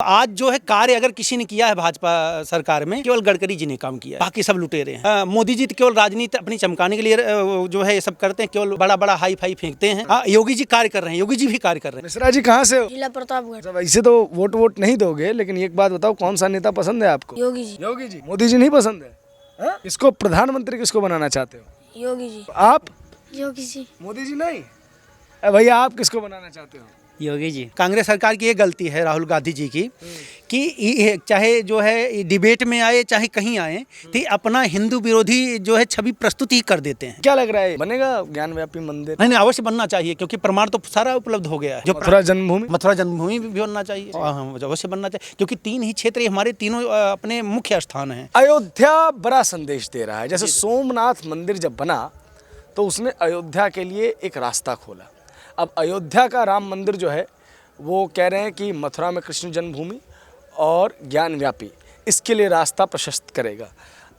आज जो है कार्य अगर किसी ने किया है भाजपा सरकार में, केवल गडकरी जी ने काम किया है, बाकी सब लुटेरे हैं। मोदी जी तो केवल राजनीति अपनी चमकाने के लिए जो है ये सब करते हैं, केवल बड़ा बड़ा हाई फाई फेंकते हैं। योगी जी कार्य कर रहे हैं, योगी जी भी कार्य कर रहे हैं। मिश्रा जी कहाँ से हो? जिला प्रतापगढ़। वैसे तो वोट नहीं दोगे, लेकिन एक बात बताओ, कौन सा नेता पसंद है आपको? योगी जी। योगी जी। मोदी जी नहीं पसंद है? किसको प्रधानमंत्री किसको बनाना चाहते हो? योगी जी। आप? योगी जी। मोदी जी नहीं? भैया आप किसको बनाना चाहते हो? योगी जी। कांग्रेस सरकार की ये गलती है राहुल गांधी जी की कि चाहे जो है डिबेट में आए चाहे कहीं आए तो अपना हिंदू विरोधी जो है छवि प्रस्तुत ही कर देते हैं। क्या लग रहा है, बनेगा ज्ञानव्यापी मंदिर? नहीं, अवश्य बनना चाहिए, क्योंकि प्रमाण तो सारा उपलब्ध हो गया है। जो मथुरा जन्मभूमि भी बनना चाहिए, अवश्य बनना चाहिए, क्योंकि तीन ही क्षेत्र हमारे तीनों अपने मुख्य स्थान हैं। अयोध्या बड़ा संदेश दे रहा है। जैसे सोमनाथ मंदिर जब बना तो उसने अयोध्या के लिए एक रास्ता खोला। अब अयोध्या का राम मंदिर जो है वो कह रहे हैं कि मथुरा में कृष्ण जन्मभूमि और ज्ञानव्यापी इसके लिए रास्ता प्रशस्त करेगा।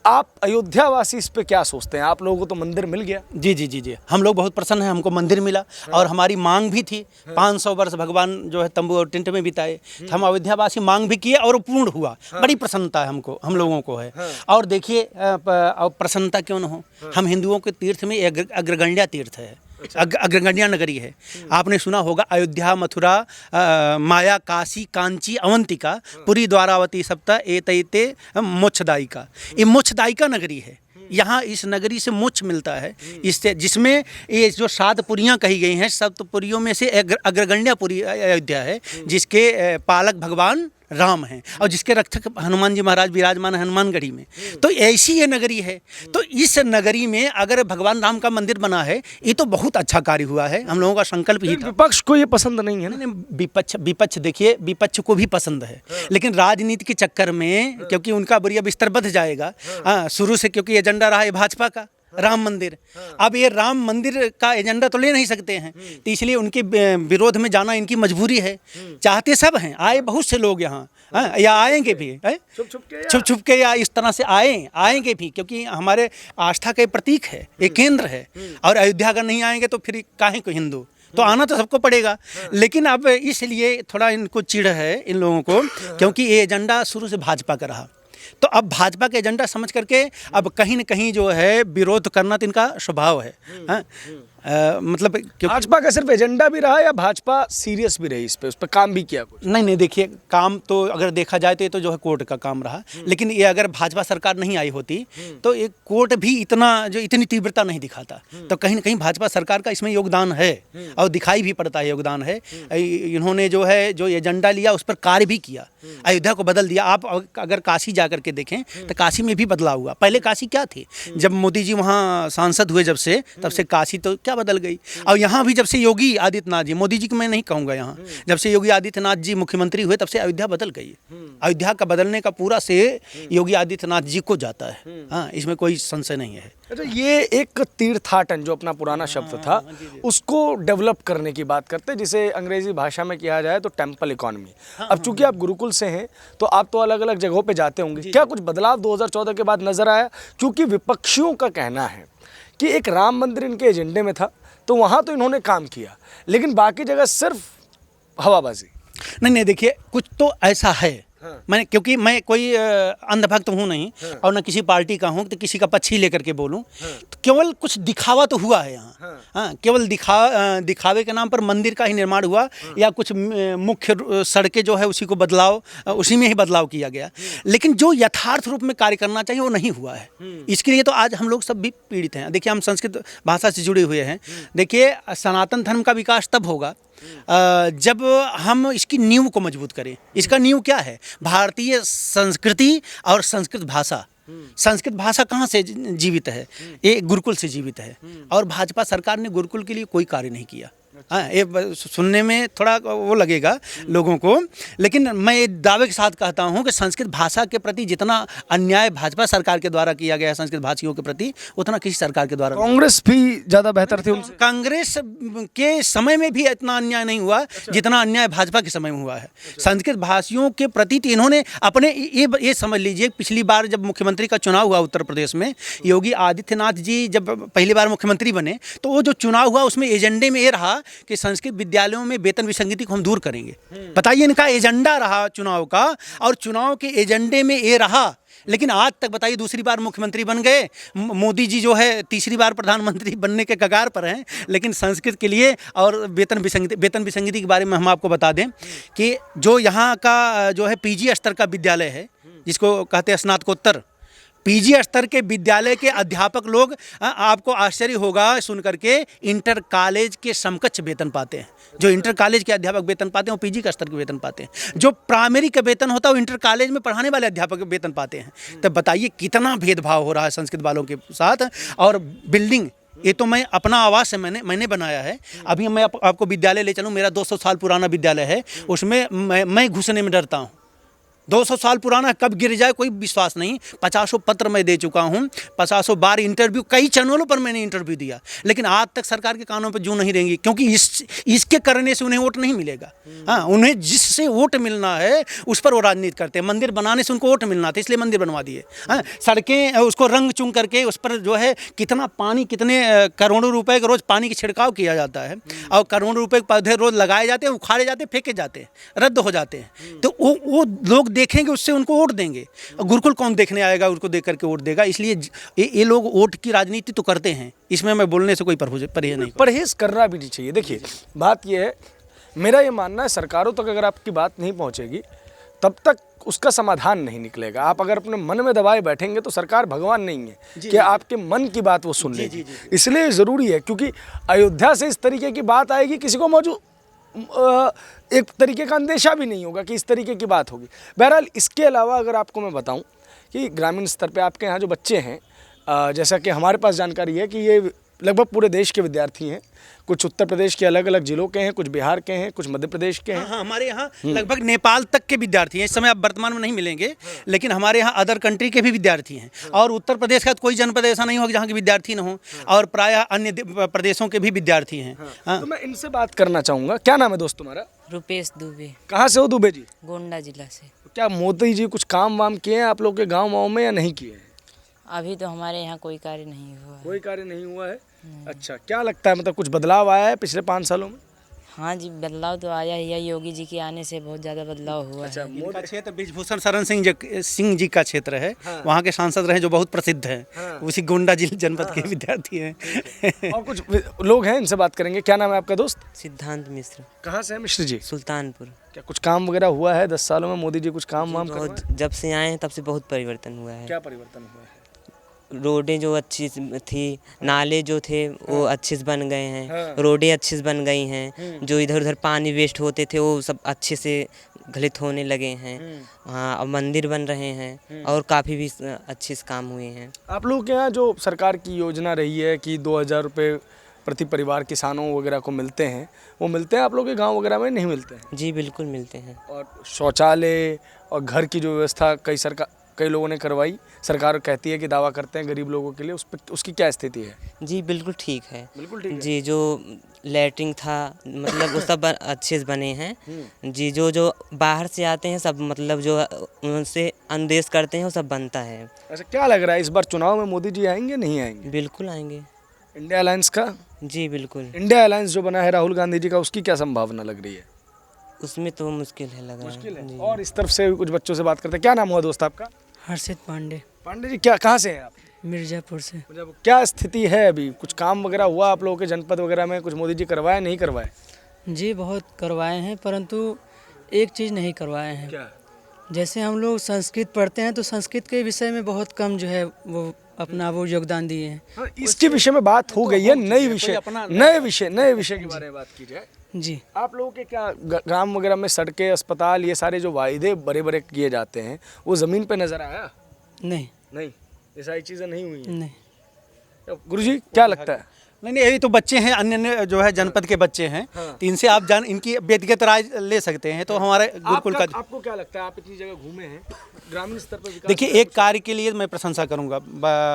आप अयोध्यावासी इस पे क्या सोचते हैं? आप लोगों को तो मंदिर मिल गया। जी, हम लोग बहुत प्रसन्न हैं, हमको मंदिर मिला। और हमारी मांग भी थी। 500 वर्ष भगवान जो है तंबू और टेंट में बिताए, तो हम अयोध्यावासी मांग भी किए और पूर्ण हुआ। बड़ी प्रसन्नता है हमको, हम लोगों को है। और देखिए, प्रसन्नता क्यों न हो, हम हिंदुओं के तीर्थ में अग्रगण्या तीर्थ है, अग्रगण्या नगरी है। आपने सुना होगा, अयोध्या, मथुरा, माया, काशी, कांची, अवंतिका, पुरी, द्वारावती सप्त एतैते मोक्षदायिका। ये मोक्षदायिका नगरी है। यहाँ इस नगरी से मोक्ष मिलता है, इससे जिसमें ये जो 7 पुरियाँ कही गई हैं, 7 पुरियों में से अग्रगण्या पुरी अयोध्या है, जिसके पालक भगवान राम हैं और जिसके रक्षक हनुमान जी महाराज विराजमान है हनुमानगढ़ी में। तो ऐसी ये नगरी है। तो इस नगरी में अगर भगवान राम का मंदिर बना है, ये तो बहुत अच्छा कार्य हुआ है। हम लोगों का संकल्प ही था। विपक्ष को ये पसंद नहीं है ना? विपक्ष देखिए, विपक्ष को भी पसंद है, लेकिन राजनीति के चक्कर में, क्योंकि उनका बुरिया बिस्तर बध जाएगा शुरू से, क्योंकि एजेंडा रहा है भाजपा का राम मंदिर। अब ये राम मंदिर का एजेंडा तो ले नहीं सकते हैं, तो इसलिए उनके विरोध में जाना इनकी मजबूरी है। चाहते सब हैं, आए बहुत से लोग यहाँ, या आएंगे भी छुप के या इस तरह से आएंगे भी, क्योंकि हमारे आस्था का प्रतीक है, एक केंद्र है। और अयोध्या अगर नहीं आएंगे तो फिर काहे को हिंदू, तो आना तो सबको पड़ेगा। लेकिन अब इसलिए थोड़ा इनको चिढ़ है इन लोगों को, क्योंकि ये एजेंडा शुरू से भाजपा का रहा। तो अब भाजपा के एजेंडा समझ करके अब कहीं न कहीं जो है विरोध करना तो इनका स्वभाव है। मतलब भाजपा का सिर्फ एजेंडा भी रहा या भाजपा सीरियस भी रही, इस पर काम भी किया कुछ? नहीं, देखिए, काम तो अगर देखा जाए तो ये तो जो है कोर्ट का काम रहा। लेकिन ये अगर भाजपा सरकार नहीं आई होती तो ये कोर्ट भी इतनी तीव्रता नहीं दिखाता। तो कहीं ना कहीं भाजपा सरकार का इसमें योगदान है और दिखाई भी पड़ता है योगदान है। इन्होंने जो एजेंडा लिया उस पर कार्य भी किया, अयोध्या को बदल दिया। आप अगर काशी जा करके देखें तो काशी में भी बदलाव हुआ। पहले काशी क्या थी, जब मोदी जी वहाँ सांसद हुए तब से काशी तो क्या बदल गई। और यहाँ भी जब से योगी आदित्यनाथ जी, मोदी जी को मैं नहीं कहूँगा, यहाँ जब से योगी आदित्यनाथ जी मुख्यमंत्री हुए तब से अयोध्या बदल गई। अयोध्या का बदलने का पूरा श्रेय योगी आदित्यनाथ जी को जाता है। हाँ, इसमें कोई संशय नहीं है। अच्छा, ये एक तीर्थाटन जो अपना पुराना शब्द था उसको डेवलप करने की बात करते हैं, जिसे अंग्रेजी भाषा में किया जाए तो टेम्पल इकोनॉमी। अब चूंकि आप गुरुकुल से हैं तो आप तो अलग अलग जगहों पे जाते होंगे, क्या कुछ बदलाव 2014 के बाद नजर आया? क्योंकि विपक्षियों का कहना है कि एक राम मंदिर इनके एजेंडे में था तो वहाँ तो इन्होंने काम किया, लेकिन बाकी जगह सिर्फ हवाबाजी। नहीं, देखिए, कुछ तो ऐसा है। मैंने, क्योंकि मैं कोई अंधभक्त हूँ नहीं और न किसी पार्टी का हूँ तो किसी का पक्ष ही लेकर के बोलूँ। तो केवल कुछ दिखावा तो हुआ है यहाँ। हाँ, केवल दिखावे के नाम पर मंदिर का ही निर्माण हुआ, या कुछ मुख्य सड़कें जो है उसी को उसी में ही बदलाव किया गया। लेकिन जो यथार्थ रूप में कार्य करना चाहिए वो नहीं हुआ है। इसके लिए तो आज हम लोग सब भी पीड़ित हैं। देखिए, हम संस्कृत भाषा से जुड़े हुए हैं। देखिए, सनातन धर्म का विकास तब होगा जब हम इसकी नींव को मजबूत करें। इसका नींव क्या है? भारतीय संस्कृति और संस्कृत भाषा। संस्कृत भाषा कहाँ से जीवित है? ये गुरुकुल से जीवित है। और भाजपा सरकार ने गुरुकुल के लिए कोई कार्य नहीं किया। हाँ, ये सुनने में थोड़ा वो लगेगा लोगों को, लेकिन मैं दावे के साथ कहता हूँ कि संस्कृत भाषा के प्रति जितना अन्याय भाजपा सरकार के द्वारा किया गया संस्कृत भाषियों के प्रति, उतना किसी सरकार के द्वारा। कांग्रेस भी ज़्यादा बेहतर थी उनसे। कांग्रेस के समय में भी इतना अन्याय नहीं हुआ जितना अन्याय भाजपा के समय में हुआ है। संस्कृत भाषियों के प्रति तो इन्होंने अपने ये समझ लीजिए, पिछली बार जब मुख्यमंत्री का चुनाव हुआ उत्तर प्रदेश में, योगी आदित्यनाथ जी जब पहली बार मुख्यमंत्री बने तो वो जो चुनाव हुआ उसमें एजेंडे में ये रहा कि संस्कृत विद्यालयों में वेतन विसंगति को हम दूर करेंगे। बताइए, इनका एजेंडा रहा चुनाव का, और चुनाव के एजेंडे में ये रहा, लेकिन आज तक बताइए, दूसरी बार मुख्यमंत्री बन गए, मोदी जी जो है तीसरी बार प्रधानमंत्री बनने के कगार पर हैं, लेकिन संस्कृत के लिए और वेतन विसंगति के बारे में हम आपको बता दें कि जो यहाँ का जो है पीजी स्तर का विद्यालय है, जिसको कहते हैं स्नातकोत्तर, पीजी स्तर के विद्यालय के अध्यापक लोग, आपको आश्चर्य होगा सुन करके, इंटर कॉलेज के समकक्ष वेतन पाते हैं। जो इंटर कॉलेज के अध्यापक वेतन पाते हैं वो पीजी का स्तर के वेतन पाते हैं। जो प्राइमरी का वेतन होता है वो इंटर कॉलेज में पढ़ाने वाले अध्यापक वेतन पाते हैं। तब बताइए कितना भेदभाव हो रहा है संस्कृत वालों के साथ। और बिल्डिंग, ये तो मैं अपना आवास से मैंने बनाया है। अभी मैं आपको विद्यालय ले चलूँ, मेरा 200 साल पुराना विद्यालय है, उसमें मैं घुसने में डरता हूँ। 200 साल पुराना, कब गिर जाए कोई विश्वास नहीं। 50 पत्र मैं दे चुका हूँ, 50 बार इंटरव्यू, कई चैनलों पर मैंने इंटरव्यू दिया, लेकिन आज तक सरकार के कानों पर जूं नहीं रहेंगी, क्योंकि इसके करने से उन्हें वोट नहीं मिलेगा। हाँ, उन्हें जिससे वोट मिलना है उस पर वो राजनीति करते हैं। मंदिर बनाने से उनको वोट मिलना था, इसलिए मंदिर बनवा दिए। हाँ, सड़कें उसको रंग चुन करके उस पर जो है कितना पानी, कितने करोड़ों रुपए का रोज पानी की छिड़काव किया जाता है, और करोड़ों रुपए के पौधे रोज लगाए जाते हैं, उखाड़े जाते हैं, फेंके जाते हैं, रद्द हो जाते हैं। तो वो लोग देखेंगे, उससे उनको वोट देंगे। गुरुकुल कौन देखने आएगा, उसको देख करके वोट देगा। इसलिए ये लोग वोट की राजनीति तो करते हैं, इसमें मैं बोलने से कोई परहेज नहीं। परहेज करना भी नहीं चाहिए। देखिए, बात यह है, मेरा ये मानना है, सरकारों तक अगर आपकी बात नहीं पहुंचेगी तब तक उसका समाधान नहीं निकलेगा। आप अगर अपने मन में दबाए बैठेंगे तो सरकार भगवान नहीं है कि आपके मन की बात वो सुन लेगी। इसलिए ज़रूरी है, क्योंकि अयोध्या से इस तरीके की बात आएगी, किसी को मौजूद एक तरीके का अंदेशा भी नहीं होगा कि इस तरीके की बात होगी। बहरहाल, इसके अलावा अगर आपको मैं बताऊं कि ग्रामीण स्तर पे आपके यहाँ जो बच्चे हैं, जैसा कि हमारे पास जानकारी है कि ये लगभग पूरे देश के विद्यार्थी हैं। कुछ उत्तर प्रदेश के अलग अलग जिलों के हैं, कुछ बिहार के हैं, कुछ मध्य प्रदेश के हैं। हाँ, हमारे यहाँ लगभग नेपाल तक के विद्यार्थी हैं। इस समय आप वर्तमान में नहीं मिलेंगे, लेकिन हमारे यहाँ अदर कंट्री के भी विद्यार्थी हैं। और उत्तर प्रदेश का कोई जनपद ऐसा नहीं होगा जहाँ के विद्यार्थी न हो, और प्रायः अन्य प्रदेशों के भी विद्यार्थी हैं। तो मैं इनसे बात करना चाहूँगा। क्या नाम है दोस्त तुम्हारा? रुपेश दुबे। कहाँ से हो दुबे जी? गोंडा जिला से। क्या मोदी जी कुछ काम वाम किए हैं आप लोग के गाँव में या नहीं किए हैं? अभी तो हमारे यहाँ कोई कार्य नहीं हुआ है। कोई कार्य नहीं हुआ है? अच्छा, क्या लगता है, मतलब कुछ बदलाव आया है पिछले 5 सालों में? हाँ जी, बदलाव तो आया ही है। योगी जी के आने से बहुत ज़्यादा बदलाव हुआ है। इनका क्षेत्र ब्रिजभूषण शरण सिंह जी का क्षेत्र है। हाँ। वहाँ के सांसद रहे जो बहुत प्रसिद्ध हैं। हाँ। उसी गोंडा जिले जनपद के विद्यार्थी हैं। और कुछ लोग हैं, इनसे बात करेंगे। क्या नाम है आपका दोस्त? सिद्धांत मिश्र। कहाँ से है मिश्र जी? सुल्तानपुर। क्या कुछ काम वगैरह हुआ है 10 सालों में? मोदी जी कुछ काम वाम करवाए? जब से आए हैं तब से बहुत परिवर्तन हुआ है। क्या परिवर्तन हुआ है? रोडें जो अच्छी थी, नाले जो थे वो अच्छे से बन गए हैं। रोडें अच्छे से बन गई हैं। जो इधर उधर पानी वेस्ट होते थे वो सब अच्छे से गलित होने लगे हैं। हाँ, अब मंदिर बन रहे हैं और काफ़ी भी अच्छे से काम हुए हैं। आप लोगों के यहाँ जो सरकार की योजना रही है कि 2000 रुपये प्रति परिवार किसानों वगैरह को मिलते हैं, वो मिलते हैं आप लोगों के गाँव वगैरह में? नहीं मिलते हैं? जी बिल्कुल मिलते हैं। और शौचालय और घर की जो व्यवस्था कई लोगों ने करवाई, सरकार कहती है कि दावा करते हैं गरीब लोगों के लिए, उसकी क्या स्थिति है? जी बिल्कुल ठीक है। बिल्कुल ठीक है। जी, जो लैट्रिन था मतलब वो सब अच्छे से बने हैं। जी, जो बाहर से आते हैं सब, मतलब जो उनसे अनुदेश करते हैं वो सब बनता है। अच्छा, क्या लग रहा है इस बार चुनाव में मोदी जी आएंगे नहीं आएंगे? बिल्कुल आएंगे। इंडिया अलायंस का? जी बिल्कुल। इंडिया अलायंस जो बना है राहुल गांधी जी का, उसकी क्या संभावना लग रही है? उसमें तो मुश्किल है, लग रहा है। मुश्किल है। और इस तरफ से कुछ बच्चों से बात करते हैं। क्या नाम हुआ दोस्त आपका? हर्षित पांडे। पांडे जी, क्या कहाँ से हैं आप? मिर्ज़ापुर से। क्या स्थिति है अभी? कुछ काम वगैरह हुआ आप लोगों के जनपद वगैरह में? कुछ मोदी जी करवाए नहीं करवाए? जी बहुत करवाए हैं, परंतु एक चीज़ नहीं करवाए हैं। क्या? जैसे हम लोग संस्कृत पढ़ते हैं तो संस्कृत के विषय में बहुत कम जो है वो अपना वो योगदान दिए हैं। हाँ, इसके विषय में बात हो गई है। नए विषय के बारे में बात की जाए। जी, आप लोगों के क्या ग्राम वगैरह में सड़कें, अस्पताल, ये सारे जो वायदे बड़े बड़े किए जाते हैं, वो ज़मीन पे नज़र आया? नहीं। ये सारी चीज़ें नहीं हुई हैं। नहीं। गुरुजी, क्या लगता है? नहीं, यही तो बच्चे हैं, अन्य जो है जनपद के बच्चे हैं। हाँ। तो इनसे आप इनकी व्यक्तिगत राय ले सकते हैं। तो हमारे गुरुकुल का आपको क्या लगता है? आप इतनी जगह घूमे हैं, ग्रामीण स्तर पर विकास? देखिए, एक कार्य के लिए मैं प्रशंसा करूंगा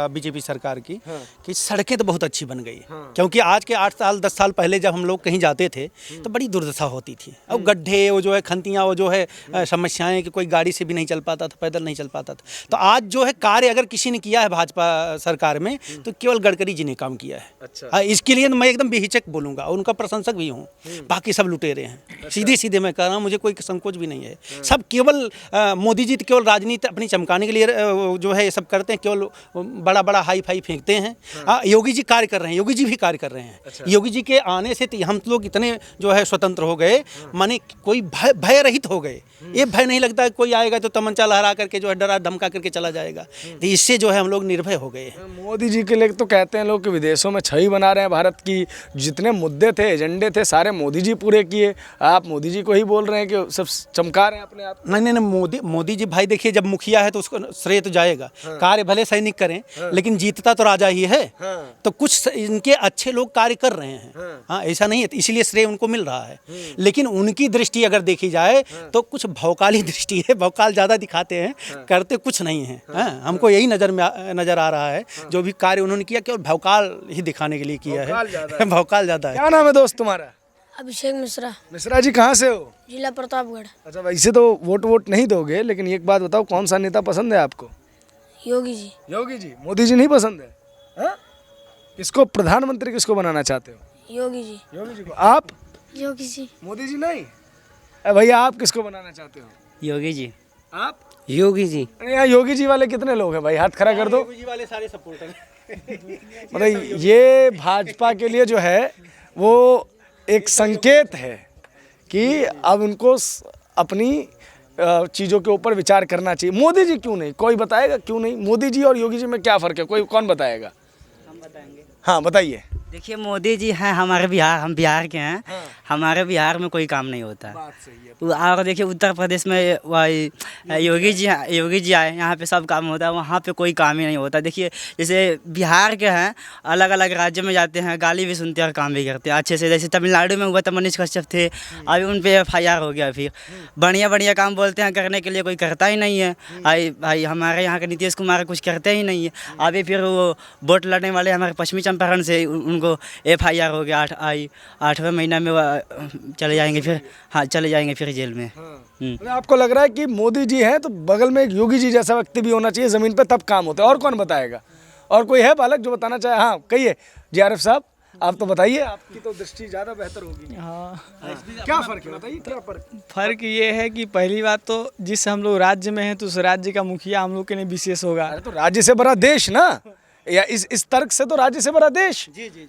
बीजेपी सरकार की। हाँ। कि सड़कें तो बहुत अच्छी बन गई। हाँ। क्योंकि आज के 8 साल 10 साल पहले जब हम लोग कहीं जाते थे तो बड़ी दुर्दशा होती थी। अब गड्ढे, वो जो है खंतियाँ, वो जो है समस्याएं कि कोई गाड़ी से भी नहीं चल पाता था, पैदल नहीं चल पाता था। तो आज जो है कार्य अगर किसी ने किया है भाजपा सरकार में तो केवल गडकरी जी ने काम किया है। अच्छा। इसके लिए मैं एकदम बेहिचक बोलूँगा और उनका प्रशंसक भी हूँ। बाकी सब लुटेरे हैं, सीधे सीधे मैं कह रहा हूँ, मुझे कोई संकोच भी नहीं है। सब केवल मोदी जी केवल राजनीति अपनी चमकाने के लिए जो है ये सब करते हैं, केवल बड़ा बड़ा हाई फाई फेंकते हैं। योगी जी कार्य कर रहे हैं, योगी जी भी कार्य कर रहे हैं। योगी जी के आने से हम लोग इतने जो है स्वतंत्र हो गए, माने कोई भय रहित हो गए। ये भय नहीं लगता है कोई आएगा तो तमंचा लहरा करके जो है डरा धमका करके चला जाएगा। तो इससे जो है हम लोग निर्भय हो गए। मोदी जी के लिए तो कहते हैं लोग कि विदेशों में छवि बना रहे हैं भारत की, जितने मुद्दे थे एजेंडे थे सारे मोदी जी पूरे किए। आप मोदी जी को ही बोल रहे हैं कि सब चमका रहे हैं अपने आप। नहीं, मोदी जी भाई देखिए, जब मुखिया है तो उसको श्रेय तो जाएगा। कार्य भले सैनिक करें, लेकिन जीतता तो राजा ही है। तो कुछ इनके अच्छे लोग कार्य कर रहे हैं, हाँ ऐसा नहीं है, इसलिए श्रेय उनको मिल रहा है। लेकिन उनकी दृष्टि अगर देखी जाए तो कुछ भौकाली दृष्टि है, भौकाल ज़्यादा दिखाते हैं, करते कुछ नहीं है। हमको यही नज़र आ रहा है, जो भी कार्य उन्होंने किया केवल भौकाल ही दिखाने के लिए किया है। भौकाल ज़्यादा है। क्या नाम है दोस्त तुम्हारा? अभिषेक मिश्रा। मिश्रा जी कहाँ से हो? जिला प्रतापगढ़। अच्छा, वैसे तो वोट नहीं दोगे, लेकिन एक बात बताओ, कौन सा नेता पसंद है आपको? योगी जी। योगी जी। मोदी जी नहीं पसंद है? हाँ? किसको प्रधानमंत्री किसको बनाना चाहते हो? योगी जी। योगी जी को। आप? योगी जी। मोदी जी नहीं? भैया आप किसको बनाना चाहते हो? योगी जी। आप? योगी जी। यहाँ योगी जी वाले कितने लोग हैं भाई, हाथ खड़ा कर दो। योगी जी वाले सारे सपोर्टर मतलब ये भाजपा के लिए जो है वो एक संकेत है कि अब उनको अपनी चीज़ों के ऊपर विचार करना चाहिए। मोदी जी क्यों नहीं, कोई बताएगा क्यों नहीं? मोदी जी और योगी जी में क्या फ़र्क है, कोई कौन बताएगा? हम बताएंगे। हाँ बताइए। देखिए, मोदी जी हैं हमारे बिहार, हम बिहार के हैं। हमारे बिहार में कोई काम नहीं होता है। बात सही है। और देखिए, उत्तर प्रदेश में वही योगी जी आए, यहाँ पे सब काम होता है, वहाँ पे कोई काम ही नहीं होता। देखिए, जैसे बिहार के हैं, अलग अलग राज्य में जाते हैं, गाली भी सुनते हैं और काम भी करते हैं अच्छे से। जैसे तमिलनाडु में हुआ था, मनीष कश्यप थे, अभी उन पर FIR हो गया। फिर बढ़िया काम बोलते हैं करने के लिए, कोई करता ही नहीं है। भाई हमारे यहाँ के नीतीश कुमार कुछ करते ही नहीं है। अभी फिर वो वोट लड़ने वाले हमारे पश्चिमी चंपारण से, उनको FIR हो गया। 8वें महीना में चले जाएंगे फिर, हाँ चले जाएंगे फिर जेल में। मतलब आपको लग रहा है कि मोदी जी हैं तो बगल में एक योगी जी जैसा व्यक्ति भी होना चाहिए ज़मीन पे, तब काम होता है। और कौन बताएगा? और कोई है बालक जो बताना चाहे? हाँ कहिए JRF साहब, आप तो बताइए, आपकी तो दृष्टि ज़्यादा बेहतर होगी। हाँ, क्या फ़र्क है बताइए, क्या फ़र्क? फर्क ये है कि पहली बात तो जिस हम लोग राज्य में हैं तो उस राज्य का मुखिया हम लोग के लिए विशेष होगा। अरे तो राज्य से बड़ा देश ना, या इस तर्क से तो राज्य से बड़ा देश। जी जी जी।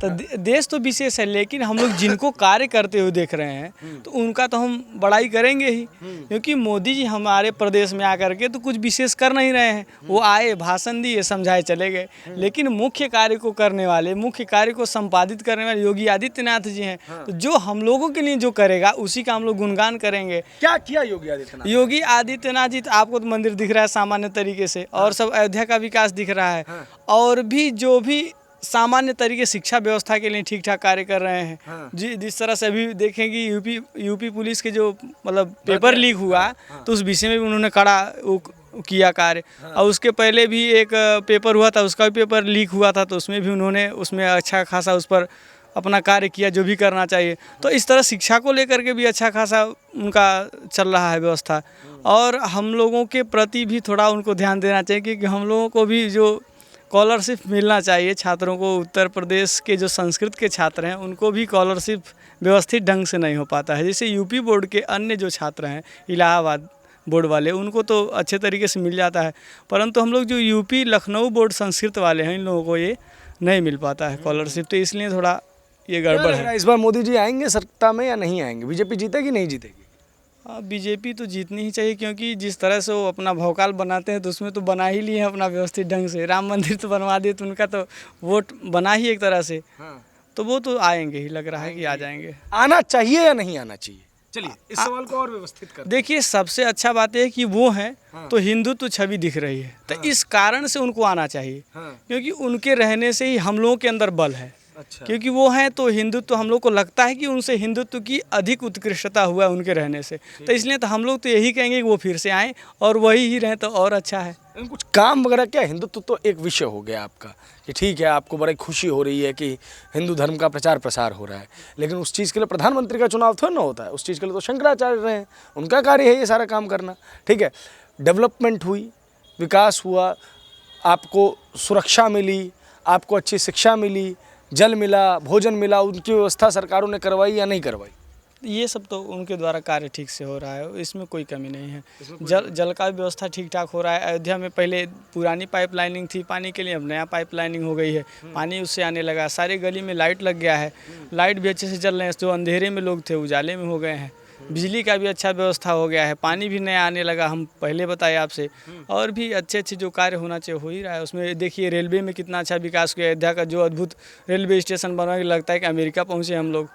तो देश तो विशेष है, लेकिन हम लोग जिनको कार्य करते हुए देख रहे हैं तो उनका तो हम बड़ाई करेंगे ही। क्योंकि मोदी जी हमारे प्रदेश में आकर के तो कुछ विशेष कर नहीं रहे हैं। वो आए, भाषण दिए, समझाए, चले गए। लेकिन मुख्य कार्य को करने वाले, मुख्य कार्य को संपादित करने वाले योगी आदित्यनाथ जी हैं। तो जो हम लोगों के लिए जो करेगा उसी का हम लोग गुणगान करेंगे। क्या किया योगी आदित्यनाथ? योगी आदित्यनाथ जी, तो आपको तो मंदिर दिख रहा है सामान्य तरीके से, और सब अयोध्या का विकास दिख रहा है, और भी जो भी सामान्य तरीके शिक्षा व्यवस्था के लिए ठीक ठाक कार्य कर रहे हैं। जी, जिस तरह से अभी देखेंगे यूपी पुलिस के जो मतलब पेपर लीक हुआ, तो उस विषय में भी उन्होंने कड़ा किया कार्य। और उसके पहले भी एक पेपर हुआ था, उसका भी पेपर लीक हुआ था, तो उसमें भी उन्होंने उसमें अच्छा खासा उस पर अपना कार्य किया जो भी करना चाहिए। तो इस तरह शिक्षा को लेकर के भी अच्छा खासा उनका चल रहा है व्यवस्था। और हम लोगों के प्रति भी थोड़ा उनको ध्यान देना चाहिए, क्योंकि हम लोगों को भी जो स्कॉलरशिप मिलना चाहिए छात्रों को। उत्तर प्रदेश के जो संस्कृत के छात्र हैं उनको भी स्कॉलरशिप व्यवस्थित ढंग से नहीं हो पाता है। जैसे यूपी बोर्ड के अन्य जो छात्र हैं, इलाहाबाद बोर्ड वाले, उनको तो अच्छे तरीके से मिल जाता है, परंतु हम लोग जो यूपी लखनऊ बोर्ड संस्कृत वाले हैं, इन लोगों को ये नहीं मिल पाता है स्कॉलरशिप। तो इसलिए थोड़ा ये गड़बड़ है। इस बार मोदी जी आएंगे सत्ता में या नहीं आएंगे? बीजेपी जीतेगी नहीं जीतेगी? बीजेपी तो जीतनी ही चाहिए, क्योंकि जिस तरह से वो अपना भौकाल बनाते हैं तो उसमें तो बना ही लिए हैं अपना व्यवस्थित ढंग से। राम मंदिर तो बनवा दिए, तो उनका तो वोट बना ही एक तरह से। तो वो तो आएंगे ही, लग रहा है कि आ जाएंगे। आना चाहिए या नहीं आना चाहिए? चलिए इस सवाल को और व्यवस्थित कर। देखिए, सबसे अच्छा बात है कि वो हैं तो हिंदुत्व छवि दिख रही है, तो इस कारण से उनको आना चाहिए। क्योंकि उनके रहने से ही हम लोगों के अंदर बल है। अच्छा। क्योंकि वो हैं तो हिंदुत्व, हम लोग को लगता है कि उनसे हिंदुत्व की अधिक उत्कृष्टता हुआ है उनके रहने से। तो इसलिए तो हम लोग तो यही कहेंगे कि वो फिर से आएँ और वही ही रहें तो और अच्छा है। कुछ काम वगैरह क्या? हिंदुत्व तो एक विषय हो गया आपका कि ठीक है, आपको बड़ी खुशी हो रही है कि हिंदू धर्म का प्रचार प्रसार हो रहा है, लेकिन उस चीज़ के लिए प्रधानमंत्री का चुनाव थोड़ा ना होता है। उस चीज़ के लिए तो शंकराचार्य रहे हैं, उनका कार्य है ये सारा काम करना। ठीक है, डेवलपमेंट हुई, विकास हुआ, आपको सुरक्षा मिली, आपको अच्छी शिक्षा मिली, जल मिला, भोजन मिला, उनकी व्यवस्था सरकारों ने करवाई या नहीं करवाई? ये सब तो उनके द्वारा कार्य ठीक से हो रहा है, इसमें कोई कमी नहीं है। जल का व्यवस्था ठीक ठाक हो रहा है। अयोध्या में पहले पुरानी पाइप लाइनिंग थी पानी के लिए, अब नया पाइप लाइनिंग हो गई है, पानी उससे आने लगा। सारे गली में लाइट लग गया है, लाइट भी अच्छे से चल रहे हैं। जो अंधेरे में लोग थे उजाले में हो गए हैं। बिजली का भी अच्छा व्यवस्था हो गया है, पानी भी नया आने लगा, हम पहले बताए आपसे। और भी अच्छे अच्छे जो कार्य होना चाहिए हो ही रहा है। उसमें देखिए रेलवे में कितना अच्छा विकास किया। अयोध्या का जो अद्भुत रेलवे स्टेशन बना के लगता है कि अमेरिका पहुँचे हम लोग।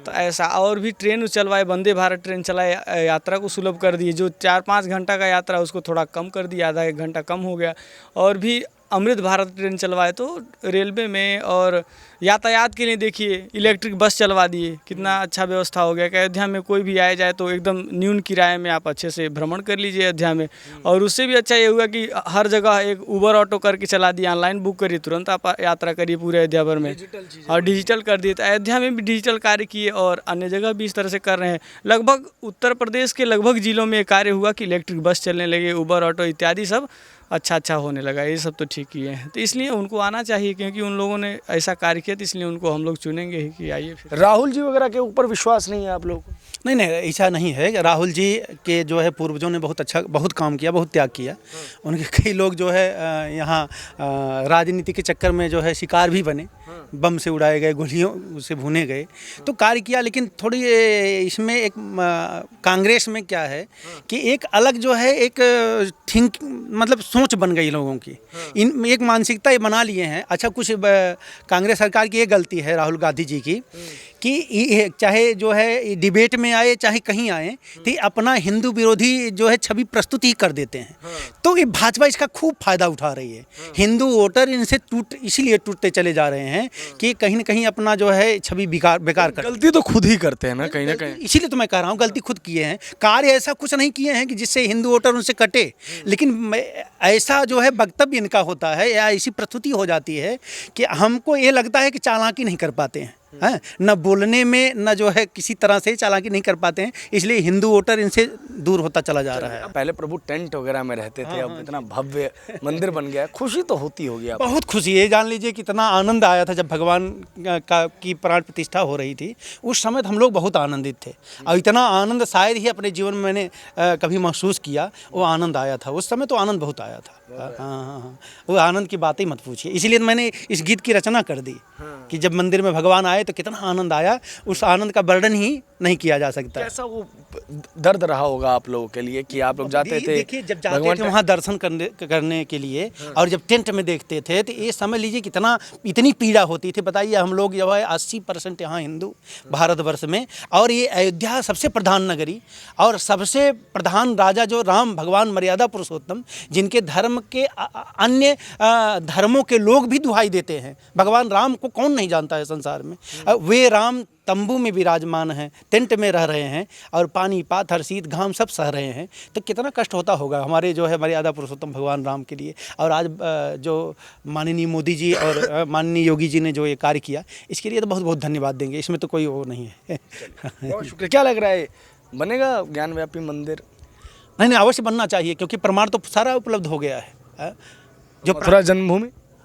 तो ऐसा और भी ट्रेन चलवाए, वंदे भारत ट्रेन चलाए, यात्रा को सुलभ कर दिए। जो 4-5 घंटा का यात्रा उसको थोड़ा कम कर दिया, आधा 1 घंटा कम हो गया। और भी अमृत भारत ट्रेन चलवाए। तो रेलवे में और यातायात के लिए देखिए इलेक्ट्रिक बस चलवा दिए, कितना अच्छा व्यवस्था हो गया कि अयोध्या में कोई भी आया जाए तो एकदम न्यून किराए में आप अच्छे से भ्रमण कर लीजिए अयोध्या में। और उससे भी अच्छा ये हुआ कि हर जगह एक उबर ऑटो करके चला दिया, ऑनलाइन बुक करिए, तुरंत आप यात्रा करिए पूरे अयोध्या भर में, और डिजिटल कर दिए। तो अयोध्या में भी डिजिटल कार्य किए और अन्य जगह भी इस तरह से कर रहे हैं। लगभग उत्तर प्रदेश के लगभग जिलों में कार्य हुआ कि इलेक्ट्रिक बस चलने लगे, उबर ऑटो इत्यादि सब अच्छा होने लगा। ये सब तो ठीक किए हैं, तो इसलिए उनको आना चाहिए, क्योंकि उन लोगों ने ऐसा कार्य किया, तो इसलिए उनको हम लोग चुनेंगे ही कि आइए फिर। राहुल जी वगैरह के ऊपर विश्वास नहीं है आप लोगों को? नहीं, ऐसा नहीं है। राहुल जी के जो है पूर्वजों ने बहुत काम किया, बहुत त्याग किया। उनके कई लोग जो है यहाँ राजनीति के चक्कर में जो है शिकार भी बने, बम से उड़ाए गए, गोलियों से भुने गए, तो कार्य किया। लेकिन थोड़ी इसमें एक कांग्रेस में क्या है कि एक अलग जो है एक मतलब सोच बन गई लोगों की। इन एक मानसिकता ये बना लिए हैं। अच्छा, कुछ कांग्रेस सरकार की ये गलती है राहुल गांधी जी की कि चाहे जो है डिबेट में आए चाहे कहीं आए, तो अपना हिंदू विरोधी जो है छवि प्रस्तुत ही कर देते हैं। तो ये भाजपा इसका खूब फायदा उठा रही है। हिंदू वोटर इनसे इसीलिए टूटते चले जा रहे हैं कि कहीं ना कहीं अपना जो है छवि बेकार कर। गलती तो खुद ही करते हैं ना कहीं। इसीलिए तो मैं कह रहा हूँ गलती खुद किए हैं। कार्य ऐसा कुछ नहीं किए हैं कि जिससे हिंदू वोटर उनसे कटे, लेकिन ऐसा जो है वक्तव्य इनका होता है या ऐसी प्रस्तुति हो जाती है कि हमको ये लगता है कि चालाकी नहीं कर पाते हैं, न बोलने में, न जो है किसी तरह से चालाकी नहीं कर पाते हैं, इसलिए हिंदू वोटर इनसे दूर होता चला जा रहा है। पहले प्रभु टेंट वगैरह में रहते थे, अब इतना भव्य मंदिर बन गया है, खुशी तो होती होगी आपको? बहुत खुशी है। जान लीजिए कितना आनंद आया था जब भगवान की प्राण प्रतिष्ठा हो रही थी। उस समय हम लोग बहुत आनंदित थे, और इतना आनंद शायद ही अपने जीवन में मैंने कभी महसूस किया। वो आनंद आया था उस समय, तो आनंद बहुत आया था। हाँ, वो आनंद की बात ही मत पूछिए। इसलिए मैंने इस गीत की रचना कर दी कि जब मंदिर में भगवान आए तो कितना आनंद आया। उस आनंद का वर्णन ही नहीं किया जा सकता। कैसा वो दर्द रहा होगा आप लोगों के लिए कि आप लोग जाते थे? देखिए, जब जाते थे वहाँ दर्शन करने के लिए, और जब टेंट में देखते थे, तो ये समझ लीजिए इतनी पीड़ा होती थी। बताइए, हम लोग जो है 80% यहाँ हिंदू भारतवर्ष में, और ये अयोध्या सबसे प्रधान नगरी और सबसे प्रधान राजा जो राम भगवान मर्यादा पुरुषोत्तम, जिनके धर्म के अन्य धर्मों के लोग भी दुहाई देते हैं। भगवान राम को कौन नहीं जानता है संसार में। वे राम तंबू में विराजमान हैं, टेंट में रह रहे हैं, और पानी पाथर शीत घाम सब सह रहे हैं। तो कितना कष्ट होता होगा हमारे जो है मर्यादा पुरुषोत्तम भगवान राम के लिए। और आज जो माननीय मोदी जी और माननीय योगी जी ने जो ये कार्य किया, इसके लिए तो बहुत बहुत धन्यवाद देंगे। इसमें तो कोई वो नहीं है। बहुत शुक्रिया। क्या लग रहा है, बनेगा ज्ञानव्यापी मंदिर? नहीं, अवश्य बनना चाहिए, क्योंकि प्रमाण तो सारा उपलब्ध हो गया है। जो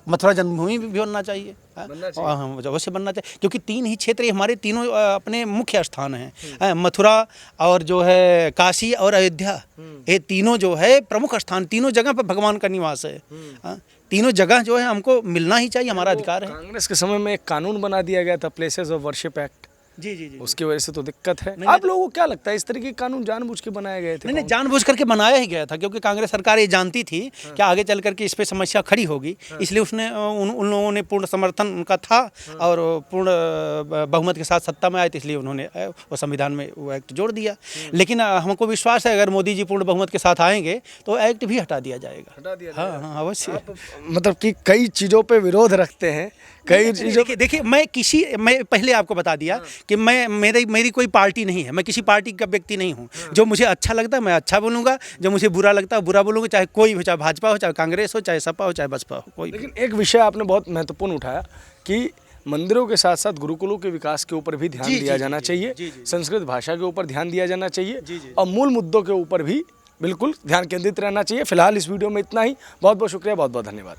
मथुरा जन्मभूमि भी बनना चाहिए। अवश्य बनना चाहिए, क्योंकि 3 ही क्षेत्र हमारे तीनों अपने मुख्य स्थान हैं। मथुरा और जो है काशी और अयोध्या, ये तीनों जो है प्रमुख स्थान, तीनों जगह पर भगवान का निवास है। तीनों जगह जो है हमको मिलना ही चाहिए, हमारा अधिकार है। कांग्रेस के समय में एक कानून बना दिया गया था, प्लेसेस ऑफ वर्शिप एक्ट। जी, उसकी वजह से तो दिक्कत है। आप लोगों को क्या लगता है, इस तरह के कानून जानबूझ के बनाए गए थे? नहीं, जानबूझ करके बनाया ही गया था, क्योंकि कांग्रेस सरकार ये जानती थी कि आगे चल करके इस पे समस्या खड़ी होगी। इसलिए उसने उन लोगों ने पूर्ण समर्थन उनका था, और पूर्ण बहुमत के साथ सत्ता में आए, तो इसलिए उन्होंने वो संविधान में वो एक्ट जोड़ दिया। लेकिन हमको विश्वास है अगर मोदी जी पूर्ण बहुमत के साथ आएंगे तो एक्ट भी हटा दिया जाएगा। हाँ, अवश्य। मतलब कि कई चीज़ों पे विरोध रखते हैं, कई चीज़ों। देखिए, मैं पहले आपको बता दिया कि मेरी कोई पार्टी नहीं है, मैं किसी पार्टी का व्यक्ति नहीं हूँ। जो मुझे अच्छा लगता है मैं अच्छा बोलूँगा, जो मुझे बुरा लगता है बुरा बोलूँगा, चाहे कोई हो, चाहे भाजपा हो, चाहे कांग्रेस हो, चाहे सपा हो, चाहे बसपा हो, कोई। लेकिन एक विषय आपने बहुत महत्वपूर्ण उठाया कि मंदिरों के साथ साथ गुरुकुलों के विकास के ऊपर भी ध्यान दिया जाना चाहिए, संस्कृत भाषा के ऊपर ध्यान दिया जाना चाहिए, और मूल मुद्दों के ऊपर भी बिल्कुल ध्यान केंद्रित रहना चाहिए। फिलहाल इस वीडियो में इतना ही। बहुत बहुत शुक्रिया, बहुत बहुत धन्यवाद।